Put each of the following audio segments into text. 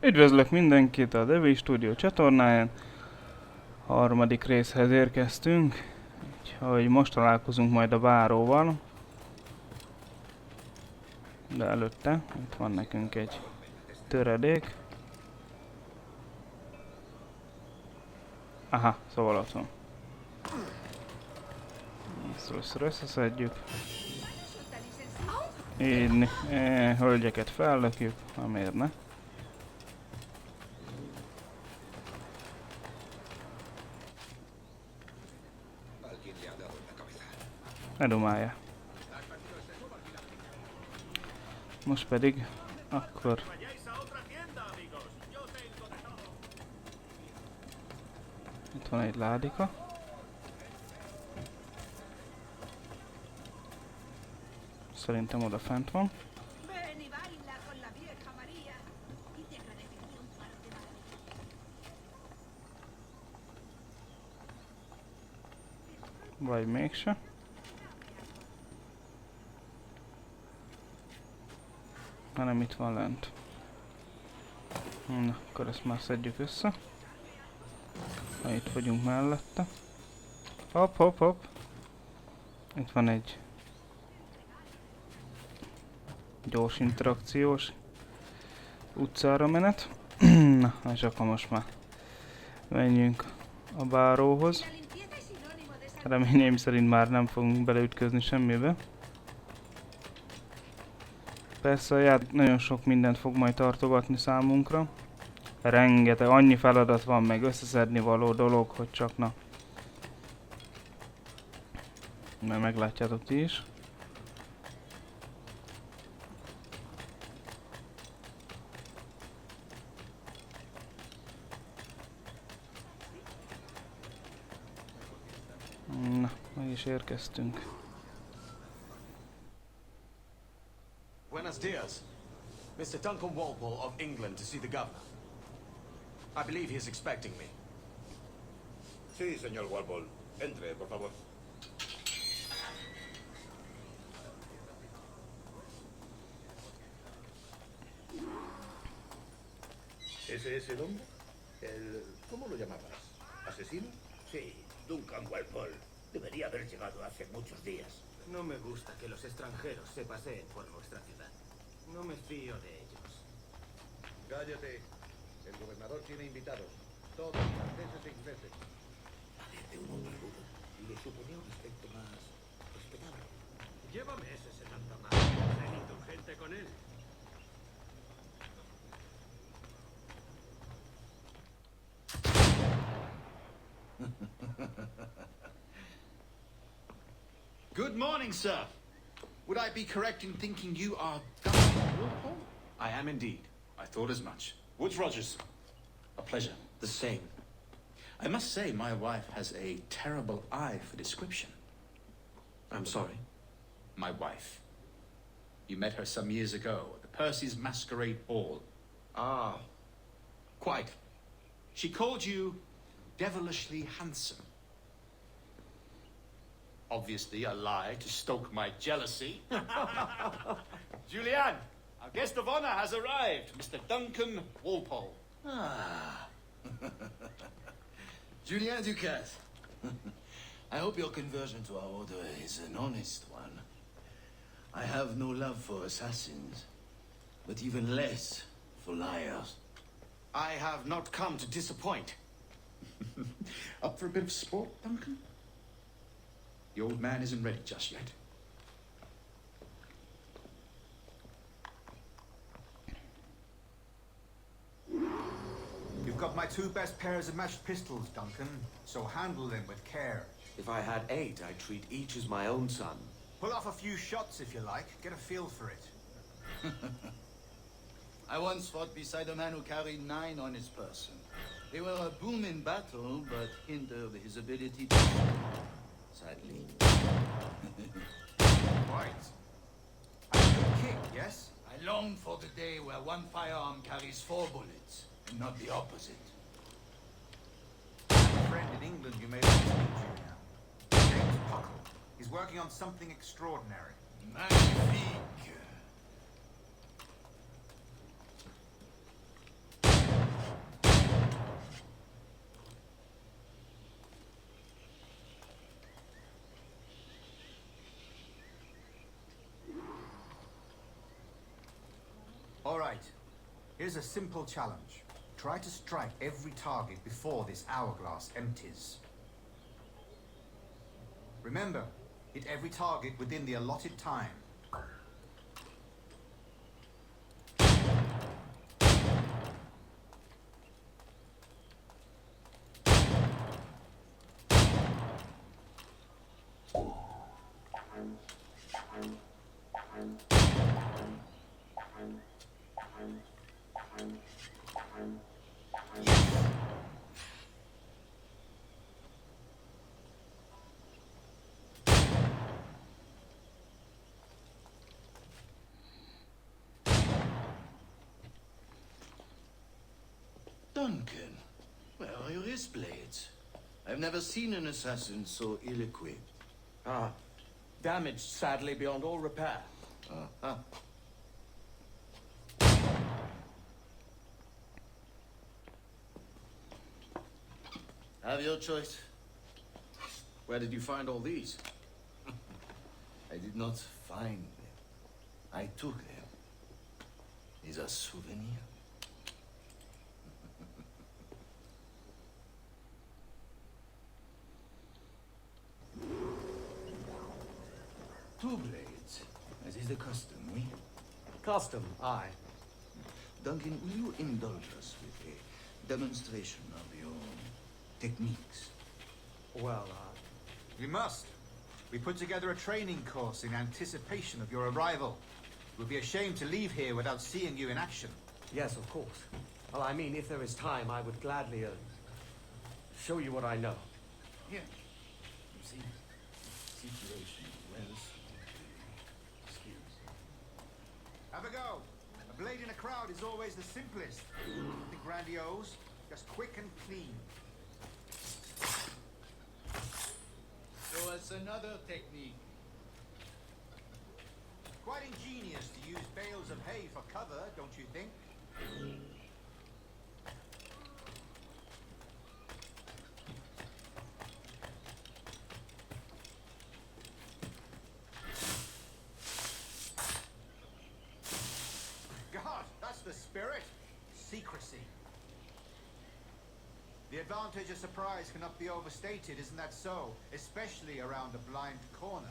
Üdvözlök mindenkit a Devilstudio csatornáján. Harmadik részhez érkeztünk, úgyhogy most találkozunk majd a báróval. De előtte itt van nekünk egy töredék. Aha, szóval ott van. Ezt először összeszedjük. Így, hölgyeket fellökjük, amiért ne. Ne dumálja. Most pedig akkor itt van egy ládika. Szerintem oda fent van. Vagy mégse. Hanem itt van lent. Na, akkor ezt már szedjük össze. Ha itt vagyunk mellette. Hopp, hopp, hopp. Itt van egy gyors interakciós utcára menet. Na, és akkor most már menjünk a báróhoz. Reményeim szerint már nem fogunk beleütközni semmibe. Persze a játék nagyon sok mindent fog majd tartogatni számunkra. Rengeteg, annyi feladat van, meg összeszedni való dolog, hogy csak na. Mert meglátjátok ti is. Na, meg is érkeztünk. Buenos dias. Mr. Duncan Walpole of England to see the governor. I believe he is expecting me. Sí, señor Walpole. Entre, por favor. ¿Ese es el hombre? ¿Cómo lo llamabas? ¿Asesino? Sí, Duncan Walpole. Debería haber llegado hace muchos días. No me gusta que los extranjeros se paseen por nuestra ciudad. No me fío de ellos. Cállate. El gobernador tiene invitados. Todos franceses e ingleses. Parece un hombre rudo. Le suponía un aspecto más respetable. Lleva meses en alta mar. Ser indulgente con él. Good morning, sir. Would I be correct in thinking you are Governor Walpole? I am indeed. I thought as much. Woods Rogers. A pleasure. The same. I must say my wife has a terrible eye for description. I'm sorry. My wife. You met her some years ago at the Percy's Masquerade Ball. Ah, quite. She called you devilishly handsome. Obviously a lie to stoke my jealousy. Julianne, our guest of honor has arrived, Mr. Duncan Walpole. Ah. Julien Ducasse. I hope your conversion to our order is an honest one. I have no love for assassins, but even less for liars. I have not come to disappoint. Up for a bit of sport, Duncan? The old man isn't ready just yet. You've got my two best pairs of matched pistols, Duncan, so handle them with care. If I had 8, I'd treat each as my own son. Pull off a few shots if you like, get a feel for it. I once fought beside a man who carried 9 on his person. They were a boom in battle, but hindered his ability to shoot, sadly. Right. A good kick, yes? I long for the day where one firearm carries 4 bullets, and not the opposite. I have a friend in England you may like to meet, Julian. His name's Puckle. He's working on something extraordinary. Magnifique. Here's a simple challenge. Try to strike every target before this hourglass empties. Remember, hit every target within the allotted time. Duncan, where are your wrist blades? I've never seen an assassin so ill-equipped. Ah, damaged sadly beyond all repair. Ah. Have your choice. Where did you find all these? I did not find them. I took them. Is a souvenir. Two blades, as is the custom, we? Custom, aye. Duncan, will you indulge us with a demonstration of your techniques? Well, You must. We put together a training course in anticipation of your arrival. It would be a shame to leave here without seeing you in action. yes, of course. Well, I mean, if there is time, I would gladly show you what I know. Here. You see, situation well. Skills. Have a go. A blade in a crowd is always the simplest. Nothing grandiose, just quick and clean. Show us another technique. Quite ingenious to use bales of hay for cover, don't you think? God, that's the spirit. Secrecy. The advantage of surprise cannot be overstated, isn't that so? Especially around a blind corner.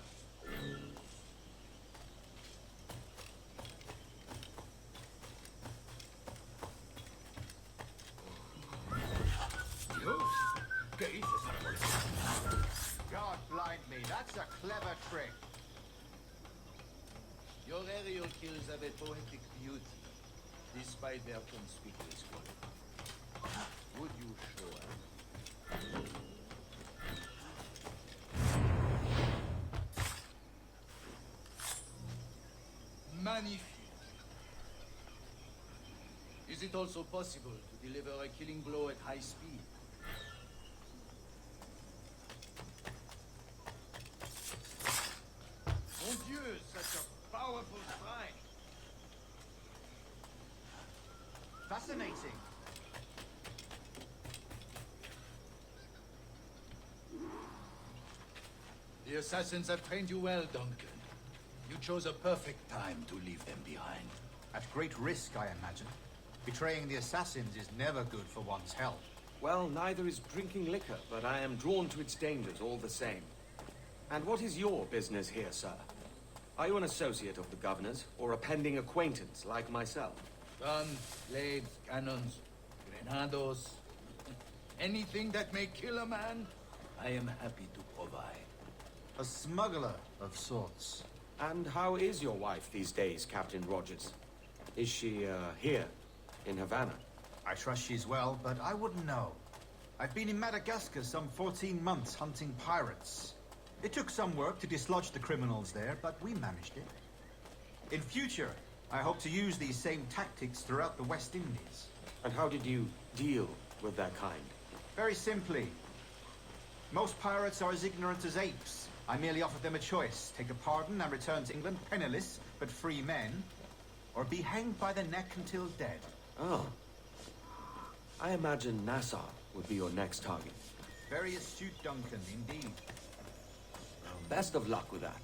God blind me, that's a clever trick. Your aerial kills have a poetic beauty, despite their conspicuous quality. Would you show us? Magnifique. Is it also possible to deliver a killing blow at high speed? Mon Dieu, such a powerful strike! Fascinating. The assassins have trained you well, Duncan. You chose a perfect time to leave them behind. At great risk, I imagine. Betraying the assassins is never good for one's health. Well, neither is drinking liquor, but I am drawn to its dangers all the same. And what is your business here, sir? Are you an associate of the governor's, or a pending acquaintance like myself? Guns, blades, cannons, grenados, anything that may kill a man, I am happy to provide. A smuggler of sorts. And how is your wife these days, Captain Rogers? Is she, here, in Havana? I trust she's well, but I wouldn't know. I've been in Madagascar some 14 months hunting pirates. It took some work to dislodge the criminals there, but we managed it. In future, I hope to use these same tactics throughout the West Indies. And how did you deal with that kind? Very simply. Most pirates are as ignorant as apes. I merely offered them a choice. Take a pardon and return to England penniless, but free men, or be hanged by the neck until dead. Oh. I imagine Nassau would be your next target. Very astute, Duncan, indeed. Best of luck with that.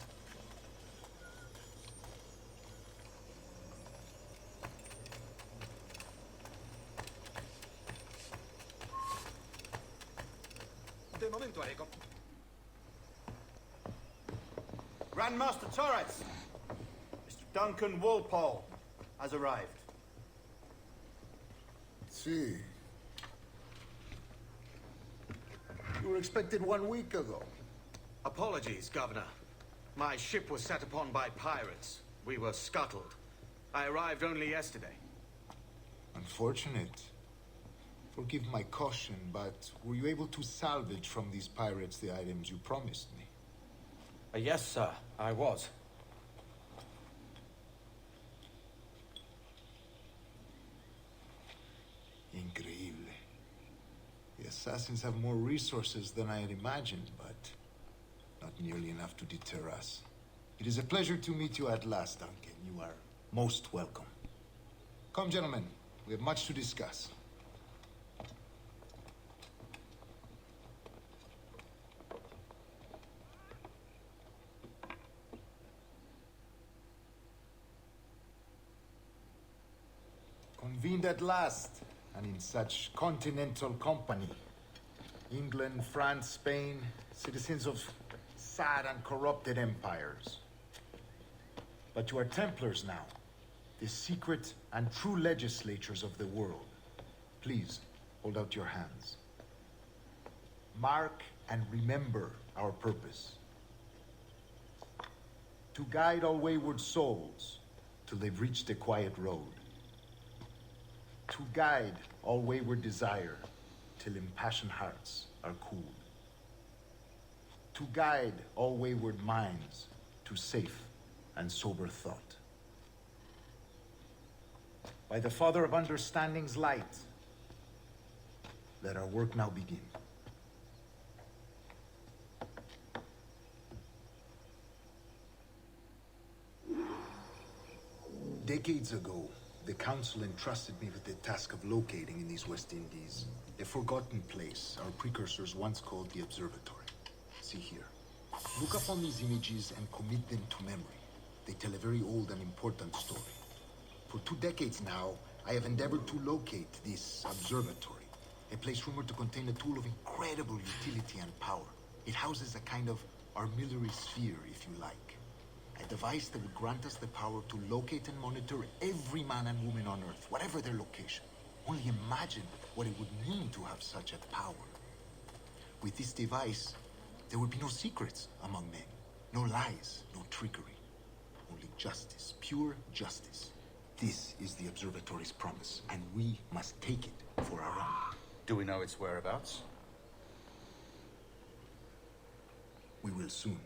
Master Torres! Mr. Duncan Walpole has arrived. See. You were expected 1 week ago. Apologies, Governor. My ship was set upon by pirates. We were scuttled. I arrived only yesterday. Unfortunate. Forgive my caution, but were you able to salvage from these pirates the items you promised me? Yes, sir, I was. Increíble. The assassins have more resources than I had imagined, but not nearly enough to deter us. It is a pleasure to meet you at last, Duncan. You are most welcome. Come, gentlemen. We have much to discuss. Convened at last, and in such continental company. England, France, Spain, citizens of sad and corrupted empires. But you are Templars now, the secret and true legislatures of the world. Please, hold out your hands. Mark and remember our purpose. To guide all wayward souls till they've reached the quiet road. To guide all wayward desire till impassioned hearts are cooled. To guide all wayward minds to safe and sober thought. By the Father of Understanding's light, let our work now begin. Decades ago, the Council entrusted me with the task of locating in these West Indies a forgotten place our precursors once called the Observatory. See here. Look upon these images and commit them to memory. They tell a very old and important story. For 2 decades now, I have endeavored to locate this observatory, a place rumored to contain a tool of incredible utility and power. It houses a kind of armillary sphere, if you like. A device that would grant us the power to locate and monitor every man and woman on Earth, whatever their location. Only imagine what it would mean to have such a power. With this device, there would be no secrets among men, no lies, no trickery. Only justice, pure justice. This is the observatory's promise, and we must take it for our own. Do we know its whereabouts? We will soon.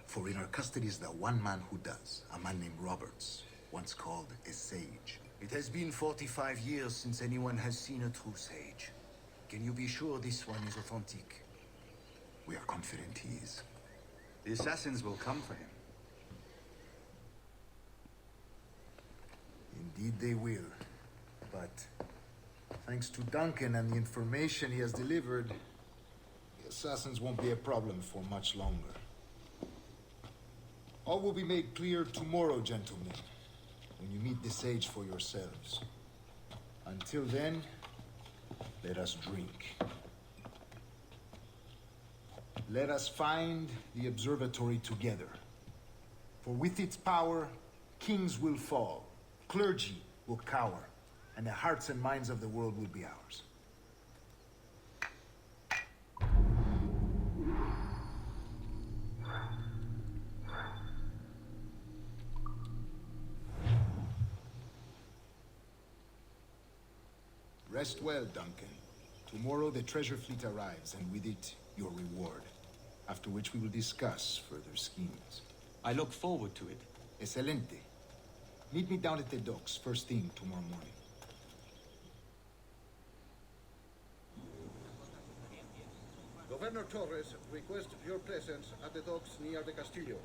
For in our custody is the one man who does, a man named Roberts, once called a sage. It has been 45 years since anyone has seen a true sage. Can you be sure this one is authentic? We are confident he is. The assassins will come for him. Indeed they will. But thanks to Duncan and the information he has delivered, the assassins won't be a problem for much longer. All will be made clear tomorrow, gentlemen, when you meet the sage for yourselves. Until then, let us drink. Let us find the observatory together. For with its power, kings will fall, clergy will cower, and the hearts and minds of the world will be ours. Rest well, Duncan. Tomorrow the treasure fleet arrives, and with it, your reward. After which we will discuss further schemes. I look forward to it. Excelente. Meet me down at the docks first thing tomorrow morning. Governor Torres requests your presence at the docks near the Castillo.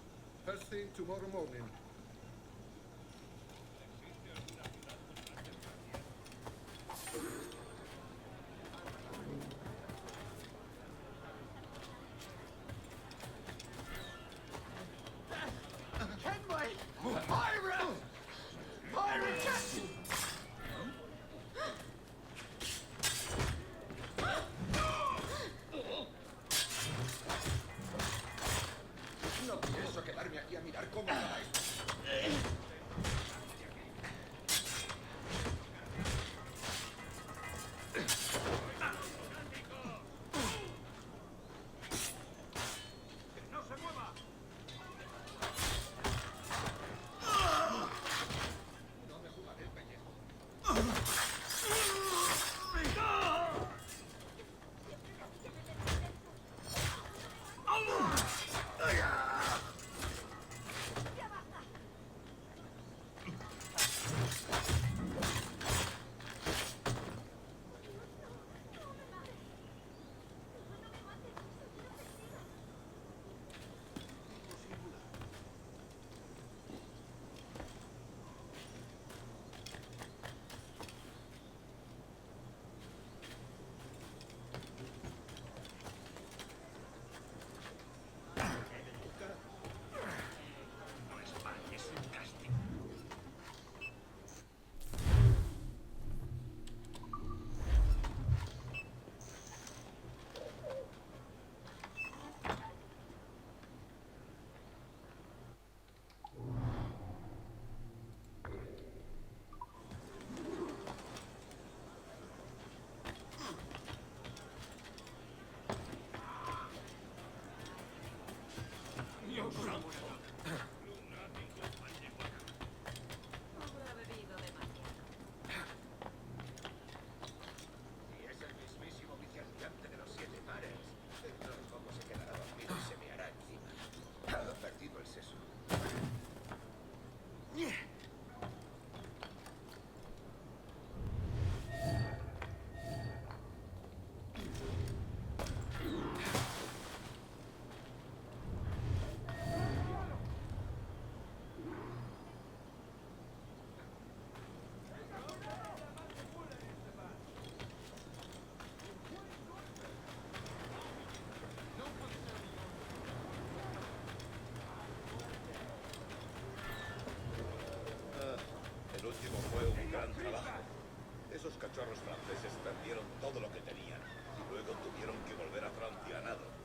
First thing tomorrow morning. No pienso quedarme aquí a mirar Y es el mismísimo vicealmirante de los 7 mares. Entonces, ¿cómo se quedará dormido y se me hará encima? Ha perdido el seso. El último fue un gran trabajo. Esos cachorros franceses perdieron todo lo que tenían y luego tuvieron que volver a Francia a nado.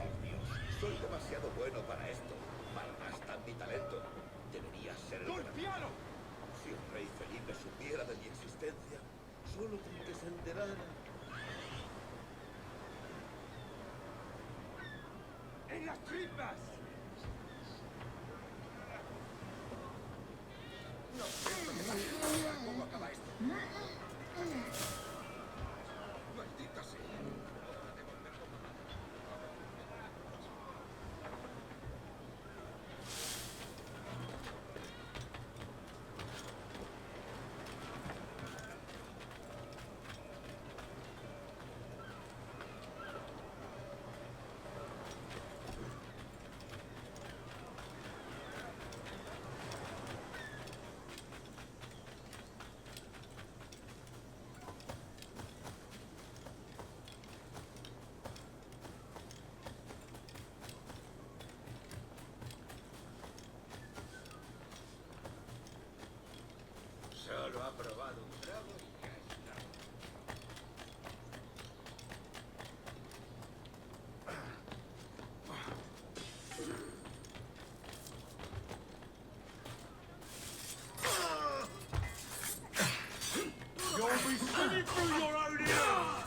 Oh, Dios, soy demasiado bueno para esto. Malgastan mi talento. Debería ser el ¡golpealo! Si el rey Felipe supiera de mi existencia, solo con que se enterara. ¡En las tripas! ¿Cómo acaba esto? ¡Maldita sea! Solo ha probado un trago y ya está. You'll be swimming through your own ears!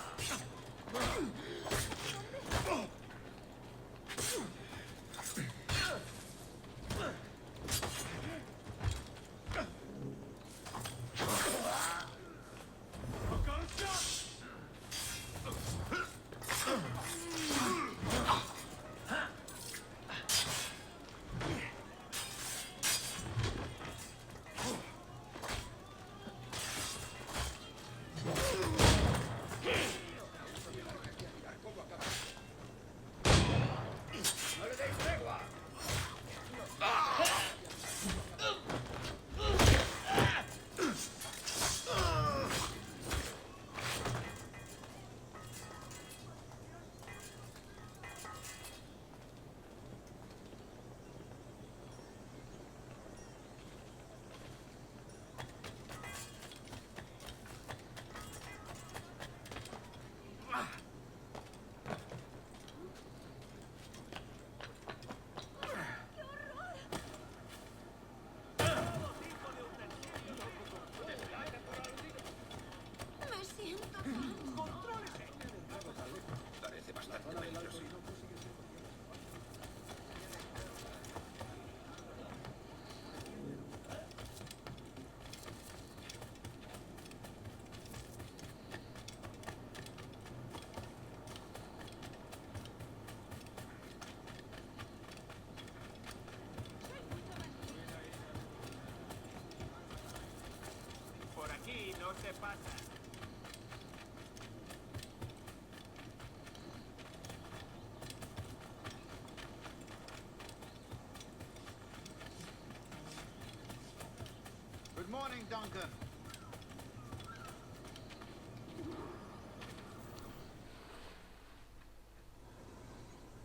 Good morning, Duncan.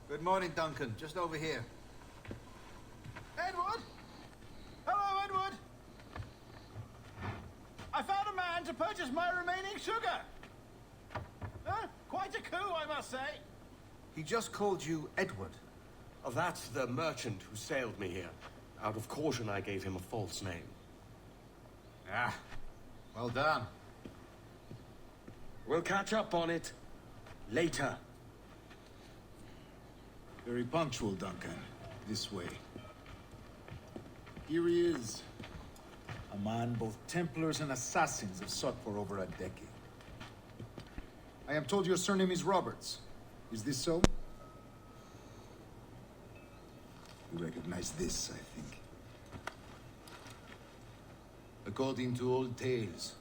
Good morning, Duncan. Just over here. Edward? Hello, Edward. I found a man to purchase my remaining sugar. Quite a coup, I must say. He just called you Edward. Oh, that's the merchant who sailed me here. Out of caution, I gave him a false name. Ah, well done. We'll catch up on it later. Very punctual, Duncan. This way. Here he is. A man both Templars and Assassins have sought for over a decade. I am told your surname is Roberts. Is this so? You recognize this, I think. According to old tales,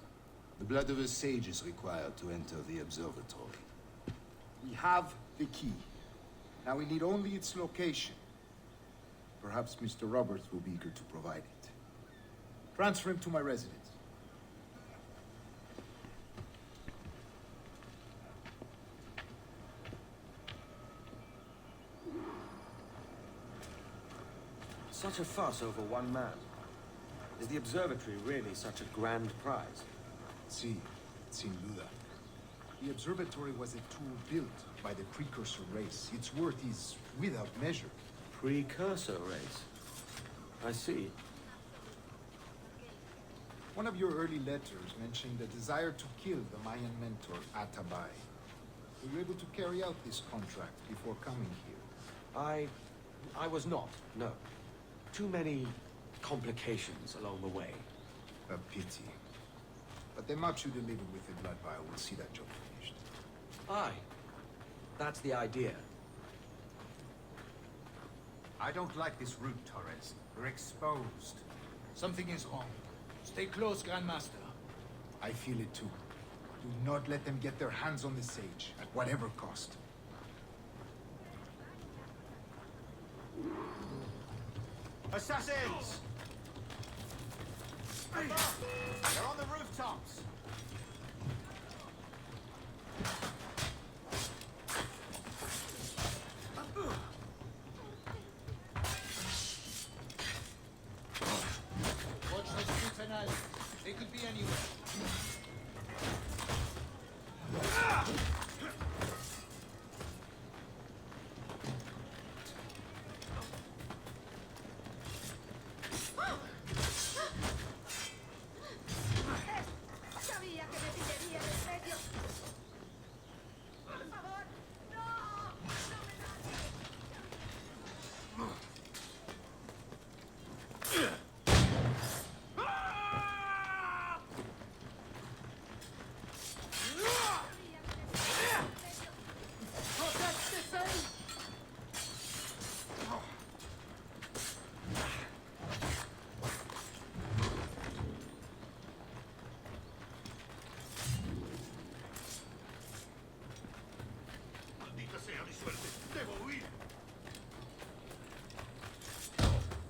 the blood of a sage is required to enter the observatory. We have the key. Now we need only its location. Perhaps Mr. Roberts will be eager to provide it. Transfer him to my residence. Such a fuss over one man. Is the observatory really such a grand prize? See, sin duda. The observatory was a tool built by the precursor race. Its worth is without measure. Precursor race? I see. One of your early letters mentioned a desire to kill the Mayan mentor, Atabay. Were you able to carry out this contract before coming here? I was not, no. Too many complications along the way. A pity. But the match you delivered with the blood vial will see that job finished. Aye. That's the idea. I don't like this route, Torres. We're exposed. Something is wrong. Stay close, Grandmaster. I feel it too. Do not let them get their hands on the sage, at whatever cost. Assassins! They're on the rooftops. Watch the streets and alleys. They could be anywhere. Sabía que me pillaría en medio. Por favor, no. No me Maldita sea mi suerte. Debo huir.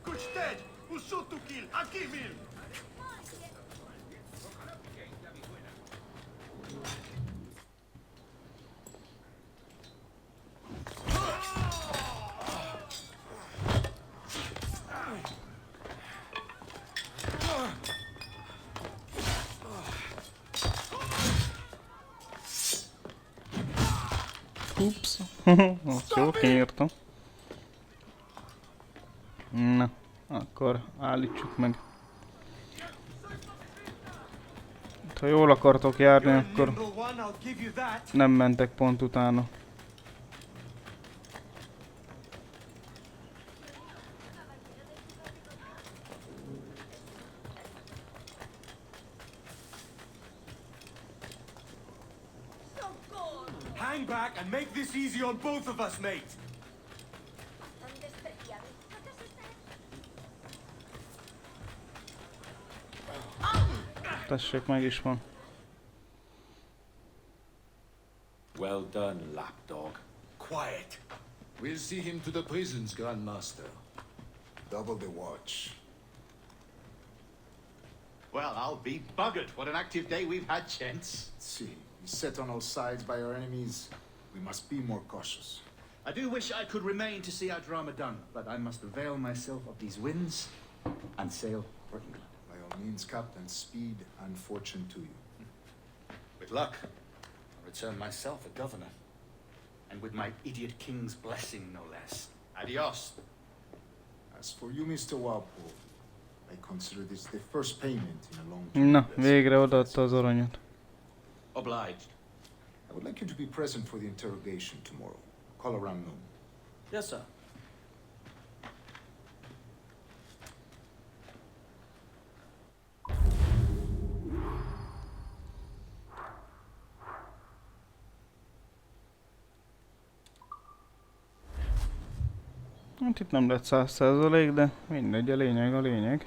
Kushted, usó tu kill. Aquí, Mil. Ups. Azt jól kiírtam. Na, akkor állítsuk meg. Ha jól akartok járni, akkor nem mentek pont utána. Hang back and make this easy on both of us, mate. tan despreciable. ¿Acaso está? Tessék, meg is van. Well done, lapdog. Quiet. We'll see him to the prisons, Grandmaster. Double the watch. Well, I'll be buggered. What an active day we've had, gents. See, set on all sides by our enemies. We must be more cautious. I do wish I could remain to see our drama done, but I must avail myself of these winds and sail for England. By all means, Captain, speed and fortune to you. With luck, I'll return myself a governor. And with my idiot king's blessing, no less. Adios. As for you, Mr. Walpole, I consider this the first payment in a long time. Na, végre odaadta az aranyat. Obliged. I would like you to be present for the interrogation tomorrow. Call around noon. Yes, sir. Hát itt nem lett 100%, de mindegy, a lényeg a lényeg.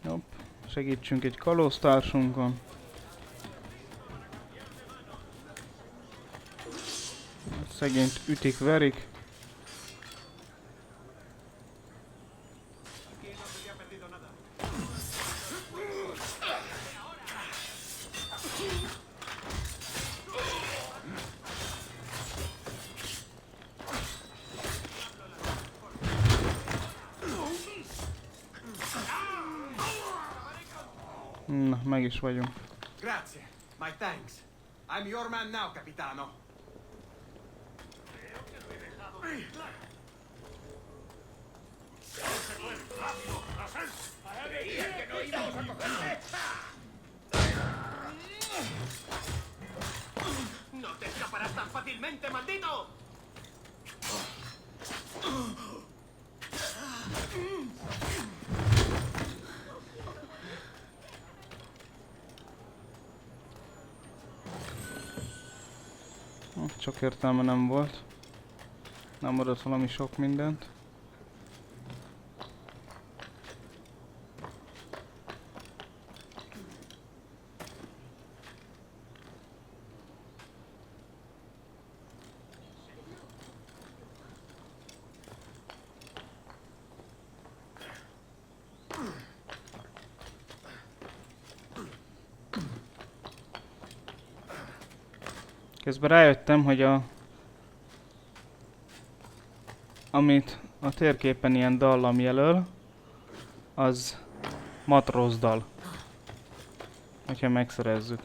Hopp, segítsünk egy kalóztársunkon. Szegényt ütik, verik. Na, meg is vagyunk. Grazie. My thanks. I'm your man now, capitano. Creía que no íbamos a cogerle. ¡No te escaparás tan fácilmente, maldito! Csak értelme nem volt. Nem adott valami sok mindent. Közben rájöttem, hogy amit a térképen ilyen dallam jelöl, az matrózdal. Hogyha megszerezzük.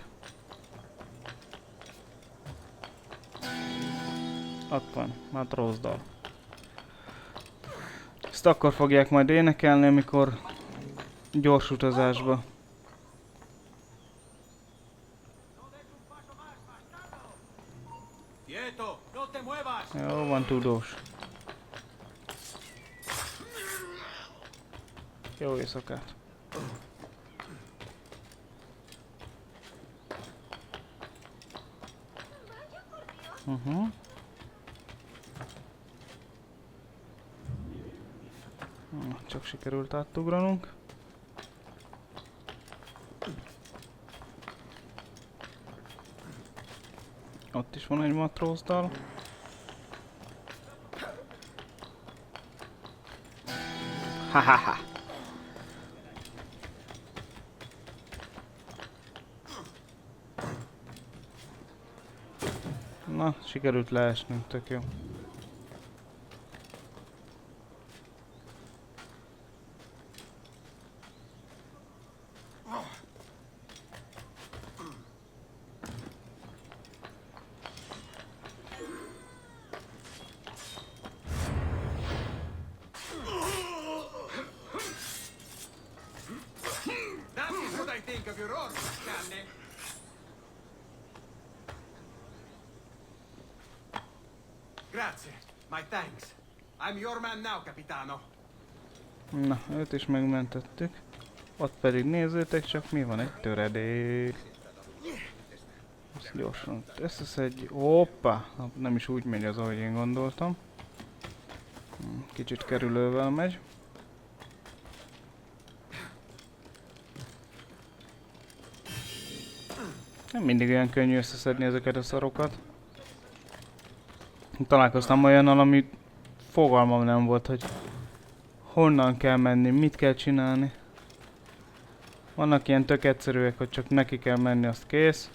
Ott van, matrózdal. Ezt akkor fogják majd énekelni, amikor gyors utazásba. Jó van, tudós. Jó éjszakát. Csak sikerült átugranunk. Ott is van egy matrózdal. Hahaha. Na, sikerült leesnünk, tök jó. Grazie. My thanks. I'm your man now, capitano. Na, őt is megmentettük. Ott pedig nézzétek csak, mi van, egy töredék. Ezt gyorsan összeszedjük. Hoppá! Nem is úgy megy az, ahogy én gondoltam. Kicsit kerülővel megy. Nem mindig olyan könnyű összeszedni ezeket a szarokat. Találkoztam olyannal, ami fogalmam nem volt, hogy honnan kell menni, mit kell csinálni. Vannak ilyen tök egyszerűek, hogy csak neki kell menni, azt kész.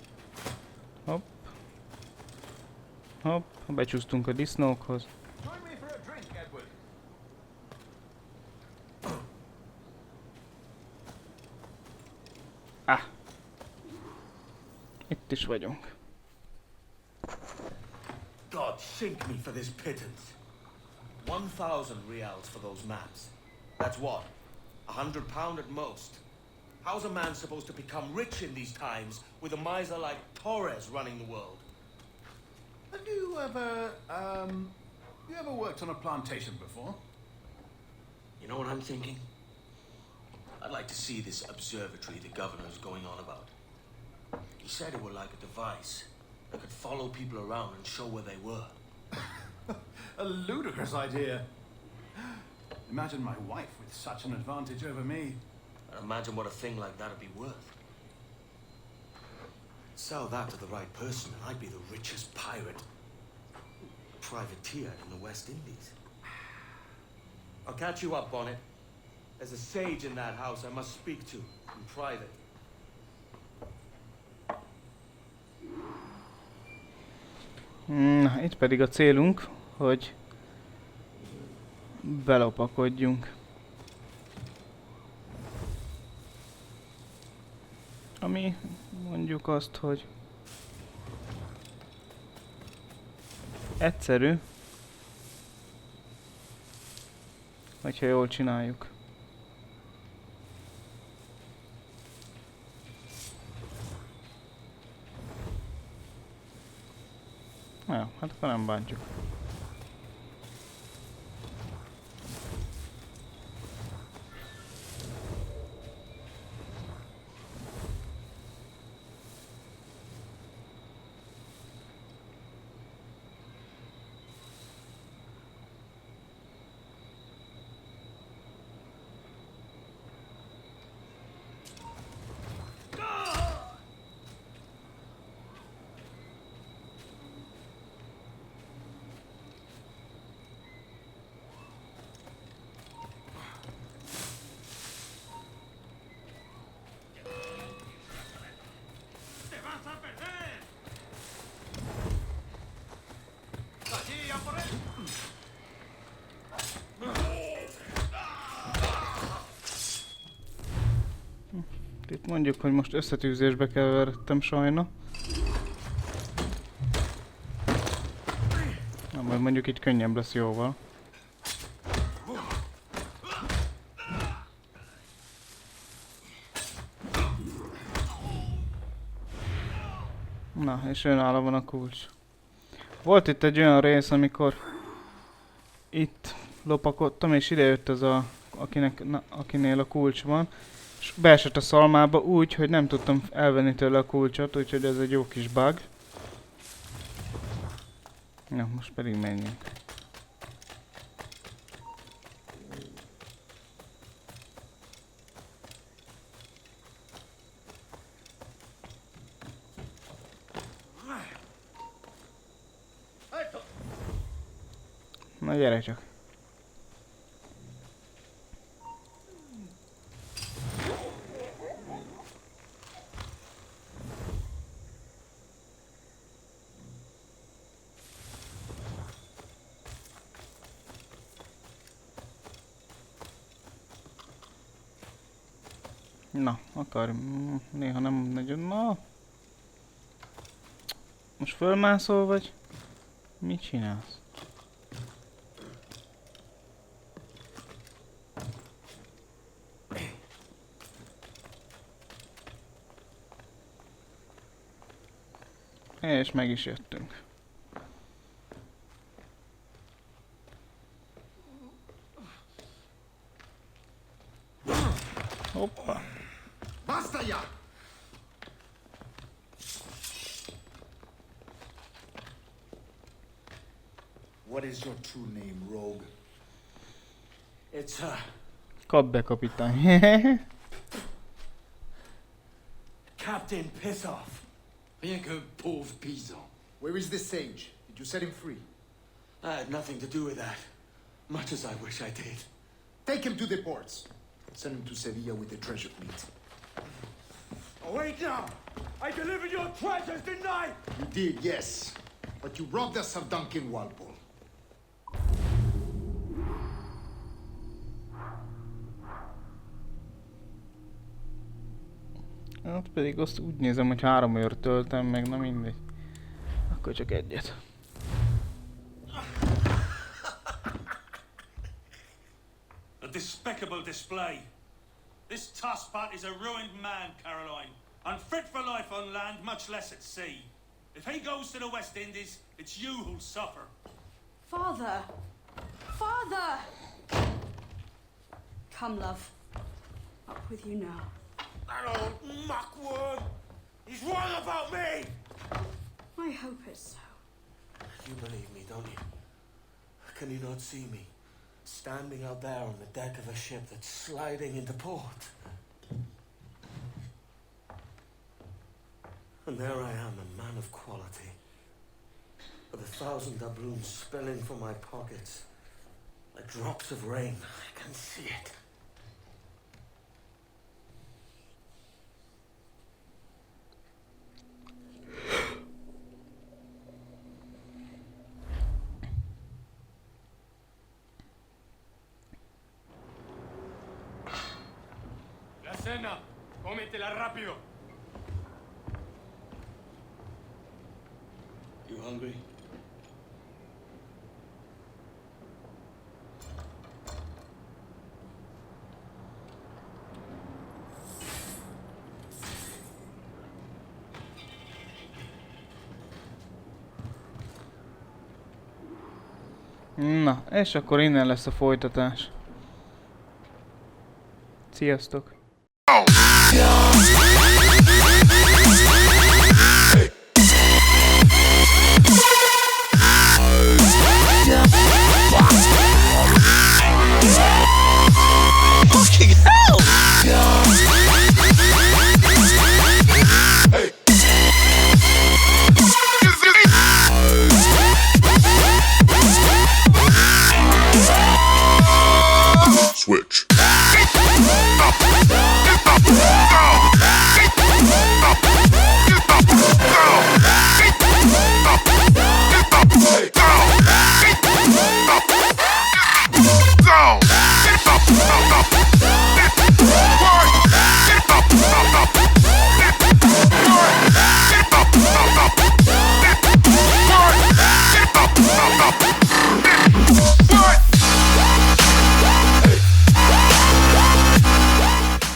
Hopp. Hopp, becsúsztunk a disznókhoz. Ah. Itt is vagyunk. God sink me for this pittance. 1,000 reals for those maps. That's what? £100 at most. How's a man supposed to become rich in these times with a miser like Torres running the world? Have you ever worked on a plantation before? You know what I'm thinking? I'd like to see this observatory the governor's going on about. He said it were like a device that could follow people around and show where they were. A ludicrous idea. Imagine my wife with such an advantage over me. And imagine what a thing like that'd be worth. Sell that to the right person and I'd be the richest pirate, privateer in the West Indies. I'll catch you up on it. There's a sage in that house I must speak to in private. Na, itt pedig a célunk, hogy belopakodjunk. Ami mondjuk azt, hogy egyszerű, hogyha jól csináljuk. Ja, hát akkor nem bántjuk. Itt mondjuk, hogy most összetűzésbe keveredtem sajna. Na, majd mondjuk így könnyebb lesz jóval. Na, és önálló van a kulcs. Volt itt egy olyan rész, amikor itt lopakodtam, és idejött ez a, akinél a kulcs van, és beesett a szalmába úgy, hogy nem tudtam elvenni tőle a kulcsot, úgyhogy ez egy jó kis bug. Na, most pedig menjünk. Na, gyere csak. Na, akar... Néha nem nagyon... Na... Most fölmászol, vagy... Mit csinálsz? És meg is jöttünk. Hoppa! ¡Basta ya! What is your true name, rogue? It's, Kap be, kapitány. Captain Pissoff. Rien qu'un pauvre paysan. Where is the sage? Did you set him free? I had nothing to do with that. Much as I wish I did. Take him to the ports. Send him to Sevilla with the treasure fleet. Oh, wait now! I delivered your treasures, didn't I? You did, yes. But you robbed us of Duncan Walpole. Hát pedig azt úgy nézem, hogy 3 őrt töltem meg, na mindegy. Akkor csak egyet. A despicable display. This tosspot is a ruined man, Caroline. Unfit for life on land, much less at sea. If he goes to the West Indies, it's you who'll suffer. Father! Father! Come, love. Up with you now. That old muckworm! He's wrong about me! I hope it's so. You believe me, don't you? Can you not see me? Standing out there on the deck of a ship that's sliding into port. And there I am, a man of quality. With 1,000 doubloons spilling from my pockets. Like drops of rain. I can see it. La cena! Cómetela rápido! You hungry? Na, és akkor innen lesz a folytatás. Sziasztok!